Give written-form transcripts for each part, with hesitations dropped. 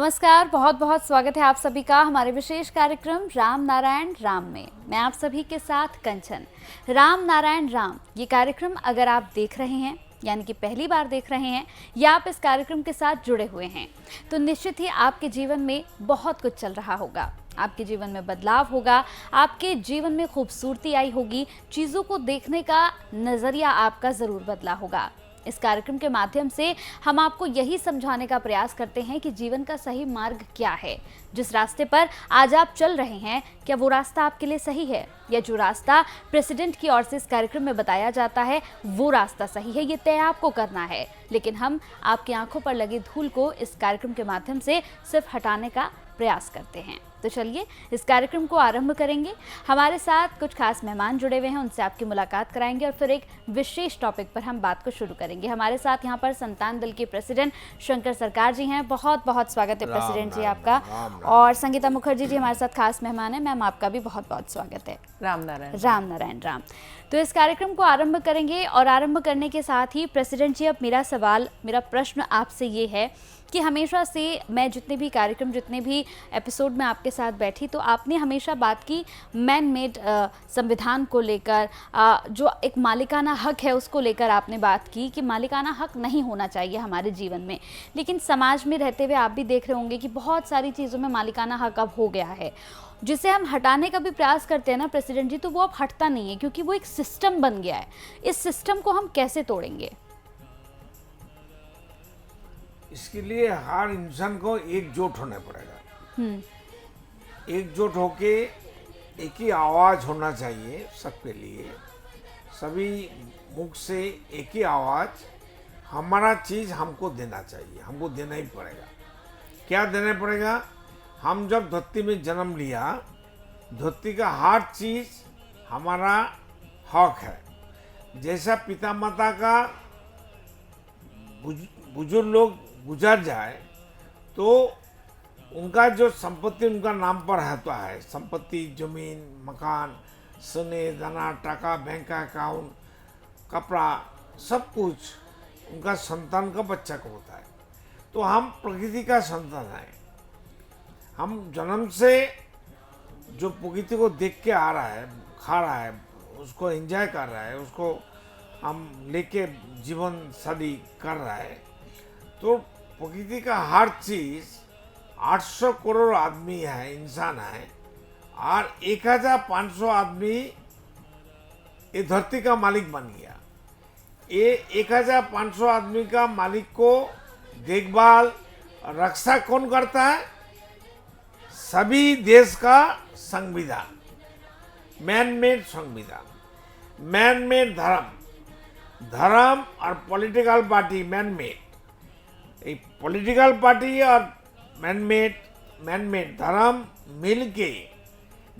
नमस्कार, बहुत बहुत स्वागत है आप सभी का हमारे विशेष कार्यक्रम राम नारायण राम में। मैं आप सभी के साथ कंचन। राम नारायण राम ये कार्यक्रम अगर आप देख रहे हैं यानी कि पहली बार देख रहे हैं या आप इस कार्यक्रम के साथ जुड़े हुए हैं तो निश्चित ही आपके जीवन में बहुत कुछ चल रहा होगा। आपके जीवन में बदलाव होगा, आपके जीवन में खूबसूरती आई होगी, चीज़ों को देखने का नज़रिया आपका ज़रूर बदला होगा। इस कार्यक्रम के माध्यम से हम आपको यही समझाने का प्रयास करते हैं कि जीवन का सही मार्ग क्या है। जिस रास्ते पर आज आप चल रहे हैं, क्या वो रास्ता आपके लिए सही है, या जो रास्ता प्रेसिडेंट की ओर से इस कार्यक्रम में बताया जाता है वो रास्ता सही है, ये तय आपको करना है। लेकिन हम आपकी आंखों पर लगी धूल को इस कार्यक्रम के माध्यम से सिर्फ हटाने का प्रयास करते हैं। तो चलिए इस कार्यक्रम को आरंभ करेंगे। हमारे साथ कुछ खास मेहमान जुड़े हुए हैं, उनसे आपकी मुलाकात कराएंगे और फिर एक विशेष टॉपिक पर हम बात को शुरू करेंगे। हमारे साथ यहाँ पर संतान दल के प्रेसिडेंट शंकर सरकार जी हैं। बहुत बहुत स्वागत है प्रेसिडेंट जी आपका। और संगीता मुखर्जी जी हमारे साथ खास मेहमान है। मैम आपका भी बहुत बहुत स्वागत है। राम नारायण राम नारायण राम। तो इस कार्यक्रम को आरंभ करेंगे और आरंभ करने के साथ ही प्रेसिडेंट जी, अब मेरा प्रश्न आपसे ये है कि हमेशा से मैं जितने भी एपिसोड में आपके साथ बैठी तो आपने हमेशा बात की मैन मेड संविधान को लेकर, जो एक मालिकाना हक है उसको लेकर आपने बात की कि मालिकाना हक नहीं होना चाहिए हमारे जीवन में। लेकिन समाज में रहते हुए आप भी देख रहे होंगे कि बहुत सारी चीज़ों में मालिकाना हक अब हो गया है, जिसे हम हटाने का भी प्रयास करते हैं ना प्रेसिडेंट जी, तो वो अब हटता नहीं है क्योंकि वो एक सिस्टम बन गया है। इस सिस्टम को हम कैसे तोड़ेंगे? इसके लिए हर इंसान को एकजुट होना पड़ेगा। एकजुट होके एक ही आवाज होना चाहिए सबके लिए। सभी मुख से एक ही आवाज, हमारा चीज हमको देना चाहिए, हमको देना ही पड़ेगा। क्या देना पड़ेगा? हम जब धरती में जन्म लिया, धरती का हर चीज हमारा हक है। जैसा पिता माता का बुजुर्ग लोग गुजर जाए तो उनका जो संपत्ति उनका नाम पर रहता है, संपत्ति, जमीन, मकान, सोने, दाना, टाका, बैंक अकाउंट, कपड़ा, सब कुछ उनका संतान का बच्चा को होता है। तो हम प्रकृति का संतान है। हम जन्म से जो प्रकृति को देख के आ रहा है, खा रहा है, उसको एंजॉय कर रहा है, उसको हम लेके जीवन शैली कर रहा है। तो प्रकृति का हर चीज 800 करोड़ आदमी है, इंसान है, और 1500 आदमी ये धरती का मालिक बन गया। ये 1500 आदमी का मालिक को देखभाल रक्षा कौन करता है? सभी देश का संविधान, मैन मेड संविधान, मैन मेड धर्म और political party man made. Political party और मैन मेड धर्म मिलके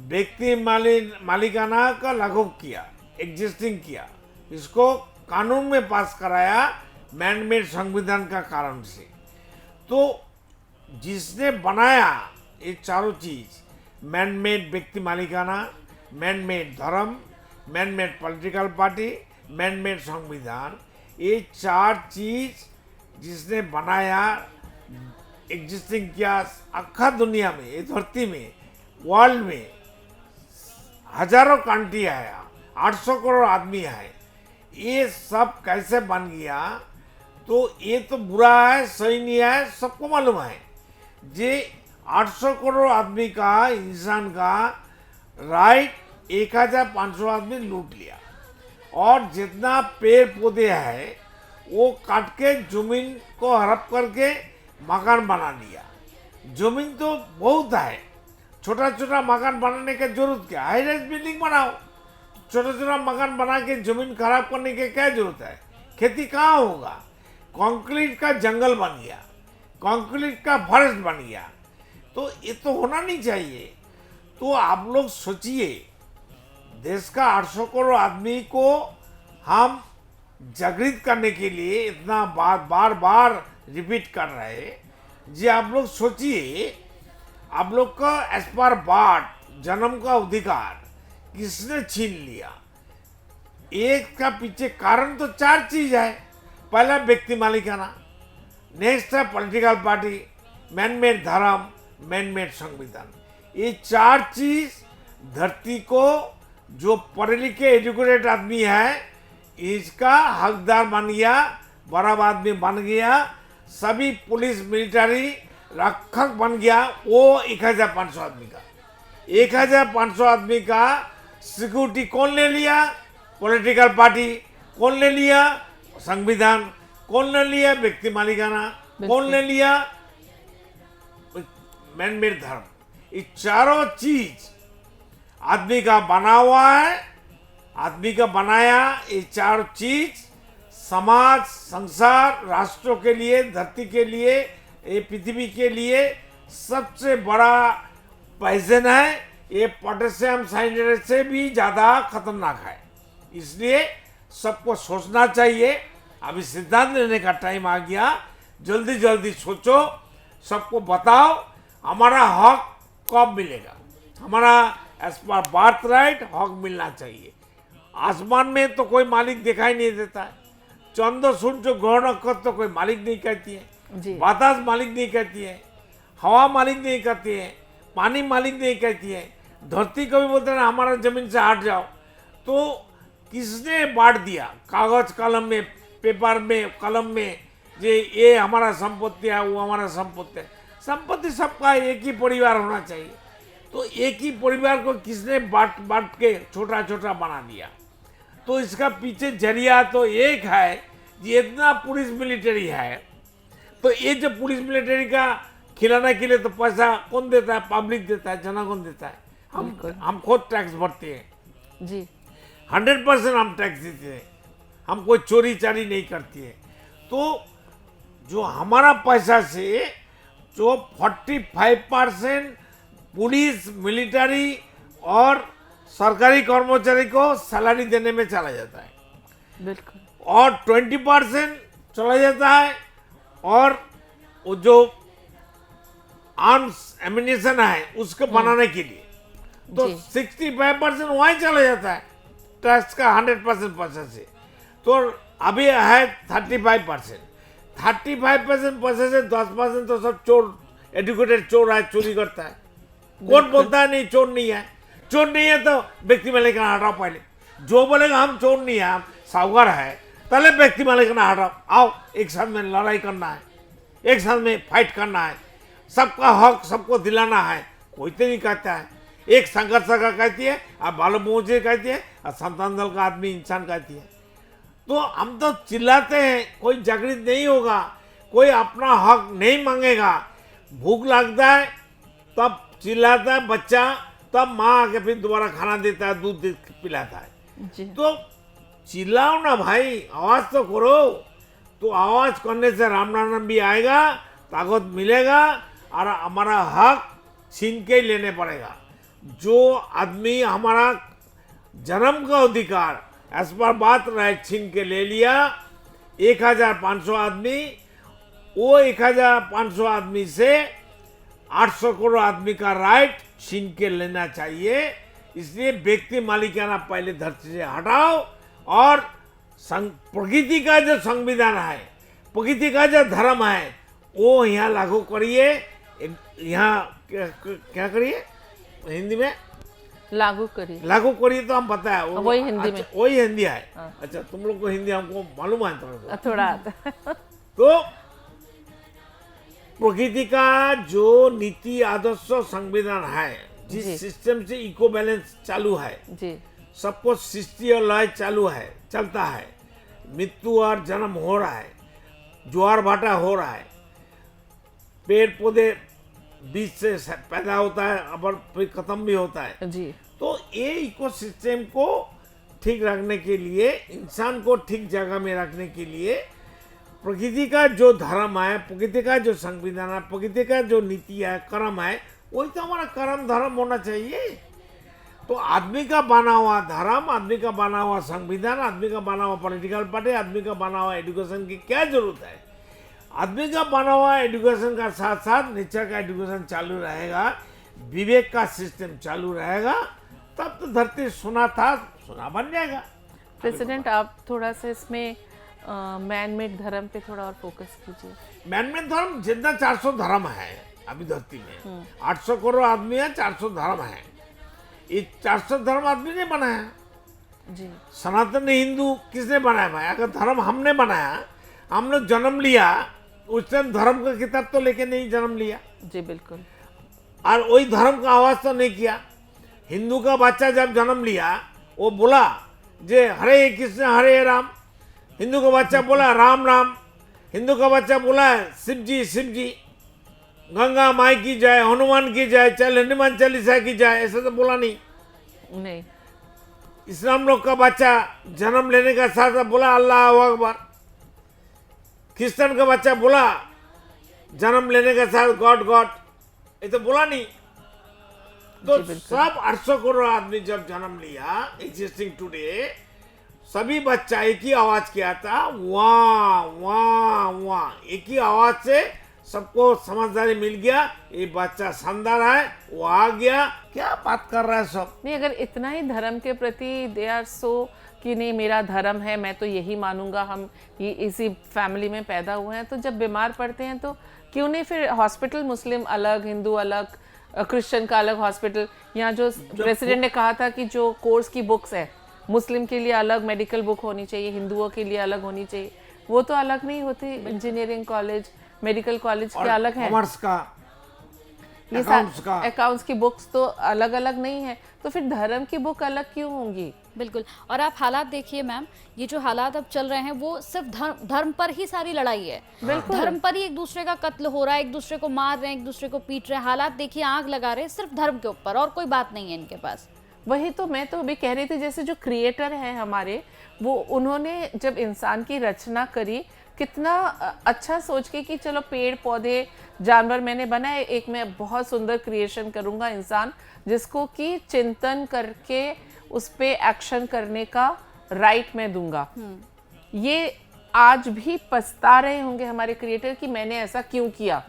व्यक्ति मालिकाना का लागू किया, एग्जिस्टिंग किया, इसको कानून में पास कराया मैन मेड संविधान का कारण से। तो जिसने बनाया ये चारों चीज, मैन मेड व्यक्ति मालिकाना, मैन मेड धर्म, man made political party, man made संविधान, ये चार चीज जिसने बनाया, एग्जिस्टिंग किया अखा दुनिया में, ये धरती में, वर्ल्ड में हजारों कंट्री है, 800 करोड़ आदमी है, ये सब कैसे बन गया? तो ये तो बुरा है, सही नहीं है, सबको मालूम है। जे 800 करोड़ आदमी का, इंसान का राइट 1500 आदमी लूट लिया, और जितना पेड़ पौधे है वो काट के जमीन को हड़प करके मकान बना लिया। जमीन तो बहुत है, छोटा छोटा मकान बनाने की जरूरत क्या? हाई राइज बिल्डिंग बनाओ। छोटा छोटा मकान बना के जमीन खराब करने की क्या जरूरत है? खेती कहाँ होगा? कंक्रीट का जंगल बन गया, कंक्रीट का फॉरेस्ट बन गया। तो ये तो होना नहीं चाहिए। तो आप लोग सोचिए, देश का 800 करोड़ आदमी को हम जागृत करने के लिए इतना बार बार रिपीट कर रहे हैं। जी आप लोग सोचिए, आप लोग का एज पर बर्थ जन्म का अधिकार किसने छीन लिया? एक का पीछे कारण तो चार चीज है। पहला व्यक्ति मालिकाना, नेक्स्ट है पॉलिटिकल पार्टी, मैन मेड धर्म, मैन मेड संविधान, ये चार चीज धरती को जो पढ़े लिखे एजुकेटेड आदमी है इसका हकदार बन गया, बड़ा आदमी बन गया, सभी पुलिस मिलिट्री रक्षक बन गया। वो 1500 आदमी का 1500 आदमी का सिक्योरिटी कौन ले लिया? Political party. कौन ले लिया? संविधान। कौन ले लिया? व्यक्ति मालिकाना। कौन ले लिया? मैन मेड धर्म। ये चारों चीज आदमी का बना हुआ है, आदमी का बनाया। ये चार चीज समाज, संसार, राष्ट्रों के लिए, धरती के लिए, ये पृथ्वी के लिए सबसे बड़ा पॉइजन है। ये पोटेशियम साइनाइड से भी ज़्यादा खतरनाक है। इसलिए सबको सोचना चाहिए। अभी सिद्धांत लेने का टाइम आ गया। जल्दी जल्दी सोचो, सबको बताओ हमारा हक कब मिलेगा। हमारा एज पर बर्थ राइट हक मिलना चाहिए। आसमान में तो कोई मालिक दिखाई नहीं देता है। चंद्र सूर्य ग्रह नक्षत्र तो कोई मालिक नहीं कहती है, बातास मालिक नहीं कहती है, हवा मालिक नहीं कहती है, पानी मालिक नहीं कहती है, धरती को भी बोलते हैं हमारा जमीन से हट जाओ। तो किसने बांट दिया कागज कलम में, पेपर में, कलम में, ये हमारा संपत्ति है, वो हमारा संपत्ति है। संपत्ति सबका एक ही परिवार होना चाहिए। तो एक ही परिवार को किसने बांट बांट के छोटा छोटा बना दिया? तो इसका पीछे जरिया तो एक है, ये इतना पुलिस मिलिट्री है। तो ये जो पुलिस मिलिट्री का खिलाने के लिए तो पैसा कौन देता है? पब्लिक देता है, जनागण देता है। हम खुद टैक्स भरते हैं जी। 100% हम टैक्स देते हैं। हम कोई चोरी चारी नहीं करती है। तो जो हमारा पैसा से जो 45% पुलिस, मिलिट्री और सरकारी कर्मचारी को सैलरी देने में चला जाता है, बिल्कुल, और 20% चला जाता है और वो जो आर्म्स एमिनेशन है उसको बनाने के लिए। तो 65% वहीं चला जाता है टैक्स का 100% पैसा से। तो अभी है 35%। 35% पैसे से 10% तो सब चोर, एडुकेटेड चोर है, चोरी करता है। कौन बोलता है नहीं चोर नहीं है? चोर नहीं है तो व्यक्ति मालिकाना हटाओ। पहले जो बोलेगा हम चोर नहीं है, हम साहूकार है, पहले व्यक्ति मालिकाना हटाओ। आओ एक साथ में लड़ाई करना है, एक साथ में फाइट करना है, सबका हक सबको दिलाना है। कोई तो नहीं कहता है। एक संघर्ष का कहती है, अब बालो मोजे कहती है, और संतान दल का आदमी इंसान कहती है। तो हम तो चिल्लाते हैं, कोई जागृत नहीं होगा, कोई अपना हक नहीं मांगेगा। भूख लगता है तब चिल्लाता है बच्चा, तब माँ आके फिर दोबारा खाना देता है, दूध पिलाता है। जी। तो चिल्लाओ ना भाई, आवाज तो करो। तो आवाज करने से राम नाम भी आएगा, ताकत मिलेगा, और हमारा हक छीन के लेने पड़ेगा। जो आदमी हमारा जन्म का अधिकार एज पर बात राइट छीन के ले लिया, 1500 आदमी, वो 1500 आदमी से 800 करोड़ आदमी का राइट छीन के लेना चाहिए। इसलिए व्यक्ति मालिकाना पहले धरती से हटाओ, और प्रकृति का जो संविधान है, प्रकृति का जो धर्म है, वो यहाँ लागू करिए। यहाँ क्या करिए हिंदी में? लागू करिए। लागू करिए तो हम पता है वही हिंदी में। वही हिंदी है। अच्छा, तुम लोग को हिंदी हमको मालूम है थोड़ा थोड़ा आता है। तो प्रकृति का जो नीति आदर्श संविधान है, जिस सिस्टम से इको बैलेंस चालू है जी, सबको सृष्टि और लय चालू है, चलता है, मृत्यु और जन्म हो रहा है, ज्वार भाटा हो रहा है, पेड़ पौधे बीज से पैदा होता है और फिर खत्म भी होता है जी। तो ये इकोसिस्टम को ठीक रखने के लिए, इंसान को ठीक जगह में रखने के लिए प्रकृति का जो धर्म है, प्रकृति का जो संविधान है, प्रकृति का जो नीति है, कर्म है, वही तो हमारा कर्म धर्म होना चाहिए। तो आदमी का बना हुआ धर्म, आदमी का बना हुआ संविधान, आदमी का बना हुआ पॉलिटिकल पार्टी, आदमी का बना हुआ एजुकेशन की क्या जरूरत है? आदमी का बना हुआ एजुकेशन का साथ साथ नेचर का एजुकेशन चालू रहेगा, विवेक का सिस्टम चालू रहेगा, तब तो धरती सोना था सोना बन जाएगा। प्रेसिडेंट, आप थोड़ा सा इसमें मैन मेड धर्म पे थोड़ा और फोकस कीजिए। मैन में धर्म जितना 400 धर्म है अभी धरती में, 800 करोड़ आदमी है, 400 धर्म है। ये 400 धर्म आदमी ने बनाया। जी सनातन हिंदू किसने बनाया भाई? अगर धर्म हमने बनाया, हम लोग जन्म लिया, उस टाइम धर्म का किताब तो लेके नहीं जन्म लिया, जी बिल्कुल। और वही धर्म का आवाज तो नहीं किया। हिंदू का बच्चा जब जन्म लिया, वो बोला जे हरे कृष्ण हरे राम। हिंदू का बच्चा बोला राम राम। हिंदू का बच्चा बोला शिव जी शिव जी, गंगा माई की जाए, हनुमान की जाए, चल हनुमान चालीसा की जाए, ऐसा तो बोला नहीं। नहीं, इस्लाम लोग का बच्चा जन्म लेने का साथ बोला अल्लाह अकबर। क्रिश्चियन का बच्चा बोला जन्म लेने का साथ गॉड गॉड, ये तो बोला नहीं। तो जी, बिल्कुल। सब 800 करोड़ आदमी जब जन्म लिया एग्जिस्टिंग टुडे, सभी बच्चा एक ही आवाज किया था, वाह वाह वाह। एक ही आवाज से सबको समझदारी मिल गया, ये बच्चा शानदार है, वो आ गया। क्या बात कर रहा है सब। नहीं, अगर इतना ही धर्म के प्रति दे आर सो कि नहीं मेरा धर्म है, मैं तो यही मानूंगा, हम ये इसी फैमिली में पैदा हुए हैं, तो जब बीमार पड़ते हैं तो क्यों नहीं फिर हॉस्पिटल मुस्लिम अलग, हिंदू अलग, क्रिश्चियन का अलग हॉस्पिटल। यहाँ जो प्रेसिडेंट ने कहा था कि जो कोर्स की बुक्स है, मुस्लिम के लिए अलग मेडिकल बुक होनी चाहिए, हिंदुओं के लिए अलग होनी चाहिए, वो तो अलग नहीं होती। इंजीनियरिंग कॉलेज, मेडिकल कॉलेज के अलग है, कॉमर्स का, ये अकाउंट्स का। अकाउंट्स की बुक्स तो अलग अलग नहीं है, तो फिर धर्म की बुक अलग क्यों होंगी? बिल्कुल। और आप हालात देखिए मैम, ये जो हालात अब चल रहे हैं वो सिर्फ धर्म पर ही सारी लड़ाई है। बिल्कुल। धर्म पर ही एक दूसरे का कत्ल हो रहा है, एक दूसरे को मार रहे हैं, एक दूसरे को पीट रहे हैं। हालात देखिए, आग लगा रहे हैं सिर्फ धर्म के ऊपर, और कोई बात नहीं है इनके पास। वही तो मैं तो अभी कह रही थी, जैसे जो क्रिएटर है हमारे, वो उन्होंने जब इंसान की रचना करी, कितना अच्छा सोच के कि चलो पेड़ पौधे जानवर मैंने बनाए, एक मैं बहुत सुंदर क्रिएशन करूंगा इंसान, जिसको कि चिंतन करके उस पे एक्शन करने का राइट मैं दूंगा। ये आज भी पछता रहे होंगे हमारे क्रिएटर कि मैंने ऐसा क्यों किया,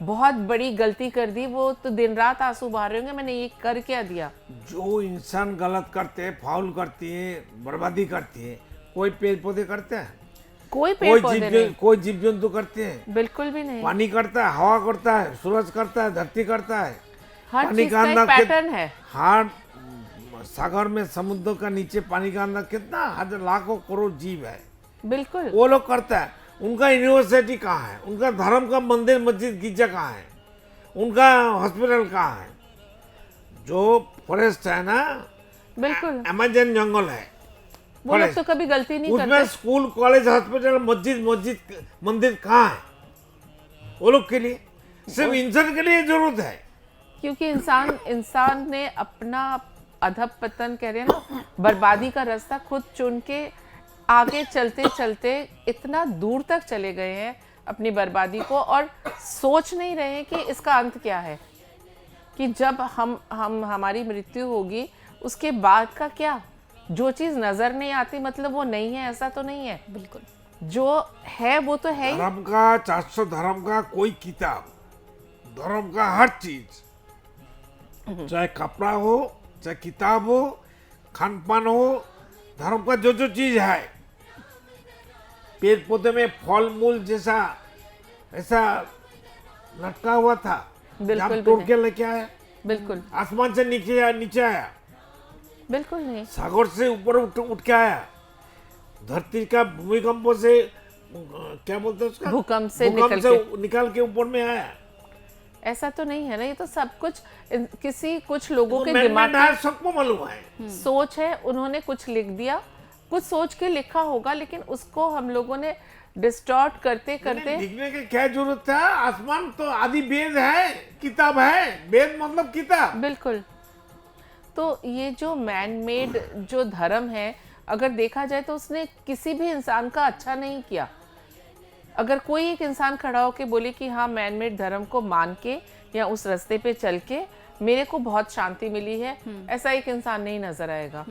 बहुत बड़ी गलती कर दी, वो तो दिन रात आंसू बहा रहे होंगे, मैंने ये कर क्या दिया। जो इंसान गलत करते हैं, फाउल करती है, बर्बादी करती है, कोई पेड़ पौधे करते हैं? कोई पेड़ पौधे नहीं, कोई जीव जंतु करते हैं? बिल्कुल भी नहीं। पानी करता है, हवा करता है, सूरज करता है, धरती करता है। हर पानी चीज का का एक अंदर पैटर्न है। हर सागर में, समुद्र का नीचे, पानी का अंदर कितना हजार लाखों करोड़ जीव है, बिल्कुल। वो लोग करता है। उनका यूनिवर्सिटी कहाँ है? उनका धर्म का मंदिर मस्जिद गिरजा कहाँ है? उनका हॉस्पिटल कहाँ है? जो फॉरेस्ट है ना, बिल्कुल, अमेजन जंगल है, वो लोग तो कभी गलती नहीं उसमें करते। स्कूल कॉलेज हॉस्पिटल मस्जिद मंदिर कहाँ है? वो लोग के लिए, सिर्फ इंसान के लिए जरूरत है। क्योंकि इंसान ने अपना अधपतन कह रहे हैं ना, बर्बादी का रास्ता खुद चुन के आगे चलते चलते इतना दूर तक चले गए हैं अपनी बर्बादी को, और सोच नहीं रहे हैं कि इसका अंत क्या है, कि जब हम हमारी मृत्यु होगी उसके बाद का क्या। जो चीज नजर नहीं आती मतलब वो नहीं है, ऐसा तो नहीं है। बिल्कुल, जो है वो तो है ही। धर्म का 400 धर्म का कोई किताब, धर्म का हर चीज, चाहे कपड़ा हो, चाहे किताब हो, खान पान हो, धर्म का जो जो चीज है, पेड़ पौधे में फल मूल जैसा ऐसा लटका हुआ था, बिल्कुल भी तोड़ नहीं। के लेके आया, बिल्कुल आसमान से नीचे आया, बिल्कुल नहीं। सागर से ऊपर उठ के आया, धरती का भूमिकंप से क्या बोलते हैं उसका, भूकंप से निकल के ऊपर में आया। ऐसा तो नहीं है ना, ये तो सब कुछ कुछ लोगों के तो दिमाग में सबको मालूम है। की सोच है, उन्होंने कुछ लिख दिया, कुछ सोच के लिखा होगा, लेकिन उसको हम लोगों ने डिस्टॉर्ट करते करते। लिखने की क्या जरूरत है? आसमान तो आदि वेद है, किताब है, वेद मतलब किताब। बिल्कुल। तो ये जो मैन मेड जो धर्म है, अगर देखा जाए तो उसने किसी भी इंसान का अच्छा नहीं किया। अगर कोई एक इंसान खड़ा होके बोले कि हाँ मैन मेड धर्म को मान के या उस रास्ते पे चल के मेरे को बहुत शांति मिली है, ऐसा एक इंसान नहीं नजर आएगा।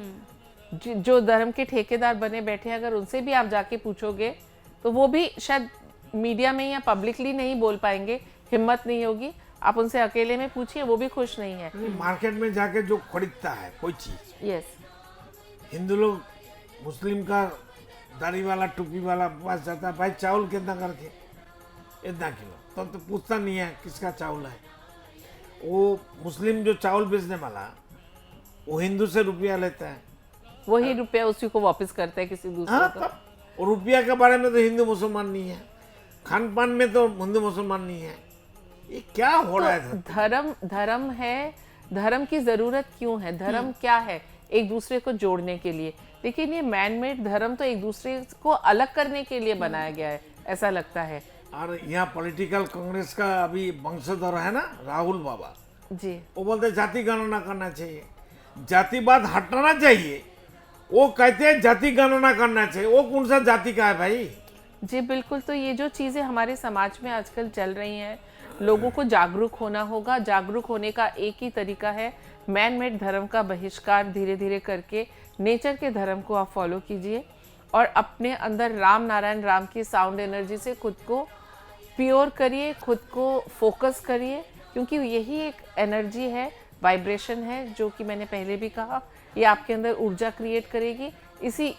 जो धर्म के ठेकेदार बने बैठे हैं, अगर उनसे भी आप जाके पूछोगे तो वो भी शायद मीडिया में या पब्लिकली नहीं बोल पाएंगे, हिम्मत नहीं होगी। आप उनसे अकेले में पूछिए, वो भी खुश नहीं है। मार्केट में जाके जो खरीदता है कोई चीज, यस, हिंदू लोग मुस्लिम का दाढ़ी वाला टोपी वाला पास जाता है, भाई चावल कितना करके, इतना किलो, तब तो पूछता नहीं है किसका चावल है। वो मुस्लिम जो चावल बेचने वाला वो हिंदू से रुपया लेता है, वही रुपया उसी को वापस करता है किसी दूसरे हाँ को। तब। और रुपया के बारे में तो हिंदू मुसलमान नहीं है, खान पान में तो हिंदू मुसलमान नहीं है। ये क्या हो रहा है? धर्म है, धर्म की जरूरत क्यों है? धर्म क्या है? एक दूसरे को जोड़ने के लिए। लेकिन ये मैन मेड धर्म तो एक दूसरे को अलग करने के लिए बनाया गया है, ऐसा लगता है। और यहाँ पॉलिटिकल कांग्रेस का अभी वंशधर है ना राहुल बाबा जी, वो बोलते जाति गणना करना चाहिए, जातिवाद हटाना चाहिए। वो कहते हैं जाति गणना करना चाहिए, वो कौन सा जाति का है भाई? जी बिल्कुल। तो ये जो चीज़ें हमारे समाज में आजकल चल रही हैं, लोगों को जागरूक होना होगा। जागरूक होने का एक ही तरीका है, मैन मेड धर्म का बहिष्कार धीरे धीरे करके नेचर के धर्म को आप फॉलो कीजिए और अपने अंदर राम नारायण राम की साउंड एनर्जी से खुद को प्योर करिए, खुद को फोकस करिए, क्योंकि यही एक एनर्जी है, वाइब्रेशन है, जो कि मैंने पहले भी कहा, ये आपके अंदर ऊर्जा क्रिएट करेगी।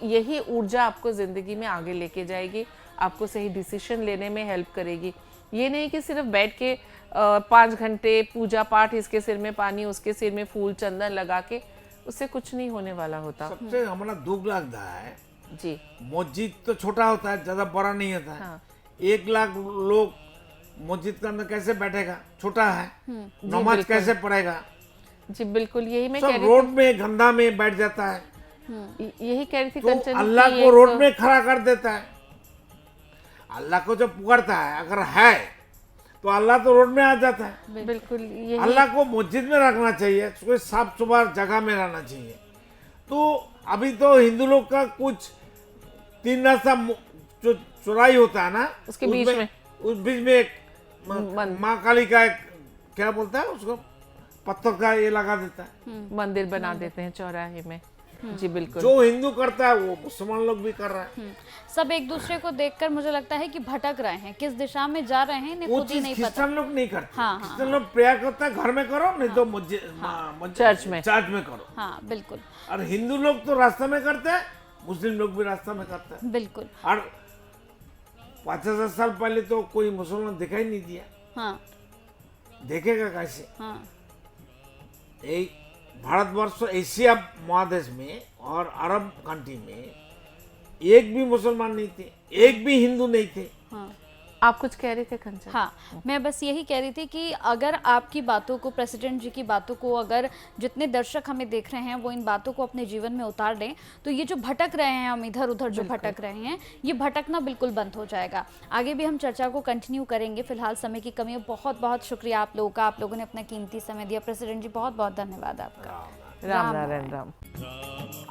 यही ऊर्जा आपको ज़िंदगी में आगे लेके जाएगी, आपको सही डिसीजन लेने में हेल्प करेगी। ये नहीं कि सिर्फ बैठ के 5 घंटे पूजा पाठ, इसके सिर में पानी उसके सिर में फूल चंदन लगा के, उससे कुछ नहीं होने वाला होता। सबसे हमारा दुख लगता है जी, मस्जिद तो छोटा होता है, ज्यादा बड़ा नहीं होता है। हाँ। 1 लाख लोग मस्जिद के अंदर कैसे बैठेगा? छोटा है, नमाज बिल्कुल। कैसे पढ़ेगा? जी बिल्कुल, यही मैं सब कह रही रोड में गंदा में बैठ जाता है, यही कह रही थी तो कंचन अल्लाह की को एक- रोड में खड़ा कर देता है। अल्लाह को जब पुकारता है अगर है तो अल्लाह तो रोड में आ जाता है। बिल्कुल यही। अल्लाह को मस्जिद में रखना चाहिए, कोई साफ सुथरा जगह में रहना चाहिए। तो अभी तो हिंदू लोग का कुछ 3 रास्ता जो चौराही होता है ना, उसके बीच में उस बीच में एक माँ काली का एक क्या बोलता है उसको, पत्थर का ये लगा देता है, मंदिर बना देते हैं चौराहे में। जी बिल्कुल। जो हिंदू करता है वो मुसलमान लोग भी कर रहा है। सब एक दूसरे को देखकर मुझे लगता है कि भटक रहे हैं, किस दिशा में जा रहे हैं इन्हें वो खुद ही चीज नहीं पता। क्रिश्चियन लोग नहीं करते। हाँ, क्रिश्चियन लोग प्रेयर करता है घर में करो, नहीं तो मस्जिद चर्च में। चर्च में करो। हाँ बिल्कुल और हिंदू लोग तो रास्ता में करते हैं, मुस्लिम लोग भी रास्ता में करते हैं। बिल्कुल। और 50,000 साल पहले तो कोई मुसलमान दिखाई नहीं दिया, हाँ देखेगा कैसे? हाँ एक भारतवर्ष एशिया महादेश में और अरब कंट्री में एक भी मुसलमान नहीं थे, एक भी हिंदू नहीं थे। हाँ आप कुछ कह रहे थे कंचन? हाँ, मैं बस यही कह रही थी कि अगर आपकी बातों को, प्रेसिडेंट जी की बातों को, अगर जितने दर्शक हमें देख रहे हैं वो इन बातों को अपने जीवन में उतार लें, तो ये जो भटक रहे हैं हम इधर उधर जो भटक रहे हैं, ये भटकना बिल्कुल बंद हो जाएगा। आगे भी हम चर्चा को कंटिन्यू करेंगे, फिलहाल समय की कमी है। बहुत बहुत शुक्रिया आप लोगों का, आप लोगों ने अपना कीमती समय दिया। प्रेसिडेंट जी बहुत बहुत धन्यवाद आपका। राम नारायण राम।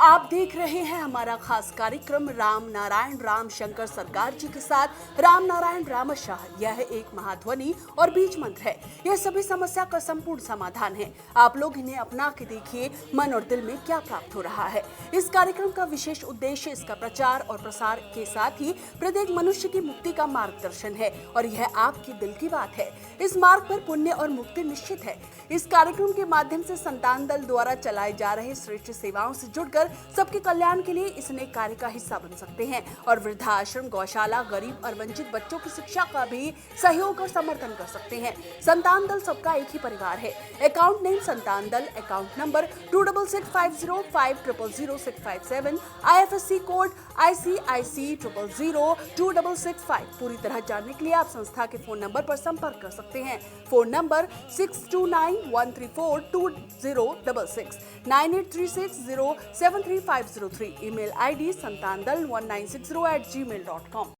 आप देख रहे हैं हमारा खास कार्यक्रम राम नारायण राम शंकर सरकार जी के साथ राम नारायण रामशाह। यह एक महाध्वनि और बीज मंत्र है। यह सभी समस्या का संपूर्ण समाधान है। आप लोग इन्हें अपना के देखिए, मन और दिल में क्या प्राप्त हो रहा है। इस कार्यक्रम का विशेष उद्देश्य इसका प्रचार और प्रसार के साथ ही प्रत्येक मनुष्य की मुक्ति का मार्गदर्शन है और यह आपके दिल की बात है। इस मार्ग पर पुण्य और मुक्ति निश्चित है। इस कार्यक्रम के माध्यम से संतान दल द्वारा चलाए जा रहे श्रेष्ठ सेवाओं से जुड़कर सबके कल्याण के लिए इस नेक कार्य का हिस्सा बन सकते हैं और वृद्धाश्रम, गौशाला, गरीब और वंचित बच्चों की शिक्षा का भी सहयोग और समर्थन कर सकते हैं। संतान दल सबका एक ही परिवार है। अकाउंट नेम संतान दल, account number 266505000657, IFSC code ICIC 000265। पूरी तरह जानने के लिए आप संस्था के फोन नंबर पर संपर्क कर सकते हैं। Phone number 6291342066, 9836073503। Email ID santandal1960@gmail.com।